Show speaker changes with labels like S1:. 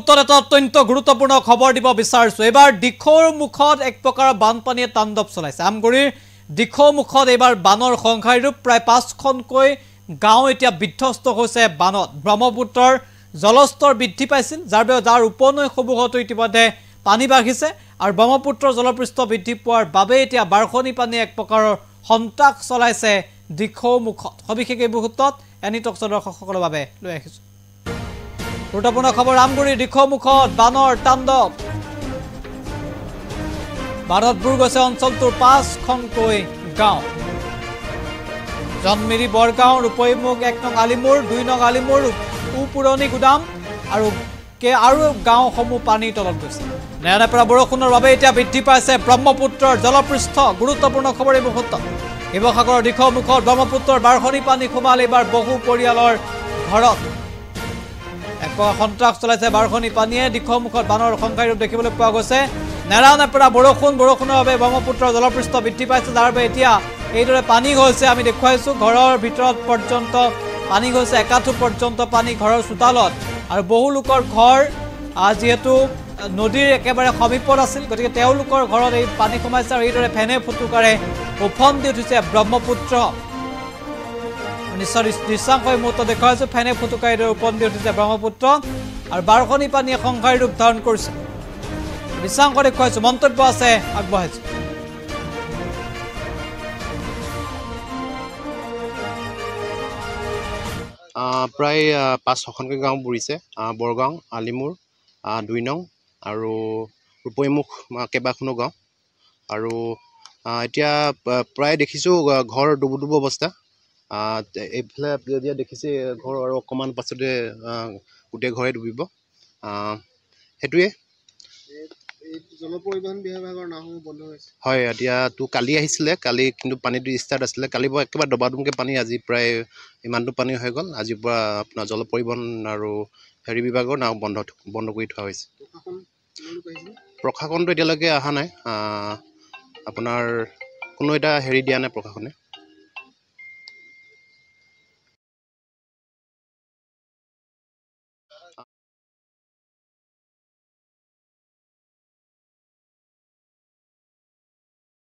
S1: মুহূৰ্তত এটা অত্যন্ত গুৰুত্বপূৰ্ণ খবৰ দিব বিচাৰিছো। এবাৰ দিখৌৰ মুখত এক প্ৰকাৰ বানপানীয়ে তাণ্ডৱ চলাইছে। আমগুৰিৰ দিখৌ মুখত এবাৰ বানৰ সংখ্যাৰ ৰূপ প্ৰায় 5খনকৈ গাঁও এতিয়া বিধ্বস্ত হৈছে বানত। ব্ৰহ্মপুত্ৰৰ জলস্তৰ বৃদ্ধি পাইছিল, যাৰ উপনৈসমূহতো ইতিমধ্যে পানী বাঢ়িছে আৰু ব্ৰহ্মপুত্ৰৰ জলপৃষ্ঠ বৃদ্ধি পোৱাৰ বাবে এতিয়া বাঢ়নি পানী এক প্ৰকাৰৰ সন্ত্ৰাস চলাইছে দিখৌ মুখত। সবিশেষ এই মুহূৰ্তত এনিটক্সৰ দৰ্শকসকলৰ বাবে লৈ আহিছো। গুৰুত্বপূৰ্ণ খবৰ, আমগুৰিৰ দিখৌ মুখত বানৰ তাণ্ডৱ। বানত বুৰ গৈছে অঞ্চলটোৰ 5খনকৈ গাঁও। জন্মিৰি বৰগাঁও, ৰূপৈমুখ, 1 নং আলিমুৰ, 2 নং আলিমুৰ, পুৰণি গুদাম আৰু গাঁওসমূহ পানীৰ তলত গৈছে। নেৰানেপেৰা বৰষুণৰ বাবে এতিয়া বৃদ্ধি পাইছে ব্ৰহ্মপুত্ৰৰ জলপৃষ্ঠ। গুৰুত্বপূৰ্ণ খবৰ এই মুহূৰ্তত। শিৱসাগৰৰ দিখৌ মুখত ব্ৰহ্মপুত্ৰৰ বাঢ়নি পানী সোমাল এইবাৰ বহু পৰিয়ালৰ ঘৰত। এক সন্ত্ৰাস চলাইছে বাঢ়নি পানীয়ে। দিখৌ মুখত বানৰ সংখ্যাৰ ৰূপ দেখিবলৈ পোৱা গৈছে। নেৰানেপেৰা বৰষুণৰ বাবে ব্ৰহ্মপুত্ৰৰ জলপৃষ্ঠ বৃদ্ধি পাইছে, যাৰ বাবে এতিয়া এইদৰে পানী হৈছে। আমি দেখুৱাইছোঁ ঘৰৰ ভিতৰত পৰ্যন্ত পানী হৈছে, একাঠু পৰ্যন্ত পানী ঘৰৰ চোতালত। আৰু বহু লোকৰ ঘৰ যিহেতু নদীৰ একেবাৰে সমীপত আছিল, গতিকে তেওঁলোকৰ ঘৰত এই পানী সোমাইছে আৰু এইদৰে ফেনে ফুটুকাৰে উফন্দি উঠিছে ব্ৰহ্মপুত্ৰ। নিশ্চয় দৃশ্যাংশ এই মুহূৰ্তত দেখুৱাইছোঁ। ফেনে ফুটুকাৰে এইদৰে উফন্দি উঠিছে ব্ৰহ্মপুত্ৰ আৰু বাঢ়নি পানীয়ে সংখ্যাৰ ৰূপ ধাৰণ কৰিছে। দৃশ্যাংশ দেখুৱাইছোঁ, মন্তব্য আছে আগবঢ়াইছোঁ।
S2: প্ৰায় 5-6খনকৈ গাঁও বুৰিছে। বৰগাঁও, আলিমুৰ, 2 নং আৰু ৰূপৈমুখ কেইবাখনো গাঁও। আৰু এতিয়া প্ৰায় দেখিছোঁ ঘৰ ডুবু অৱস্থা। এইফালে যদি দেখিছে ঘৰ আৰু অকণমান পাছতে গোটেই ঘৰে ডুবিব। সেইটোৱে।
S3: জলপৰিবহণ বিভাগৰ নাওসমূহ বন্ধ হৈছে।
S2: হয়, এতিয়াতো কালি আহিছিলে, কালি কিন্তু পানীটো ষ্টাৰ্ট আছিলে। কালিৰ পৰা একেবাৰে দবাদমকৈ পানী, আজি প্ৰায় ইমানটো পানী হৈ গ'ল। আজিৰ পৰা আপোনাৰ জলপৰিবহণ আৰু বিভাগৰ নাও বন্ধ কৰি থোৱা হৈছে। প্ৰশাসনটো এতিয়ালৈকে অহা নাই। আপোনাৰ কোনো এটা দিয়া নাই প্ৰশাসনে।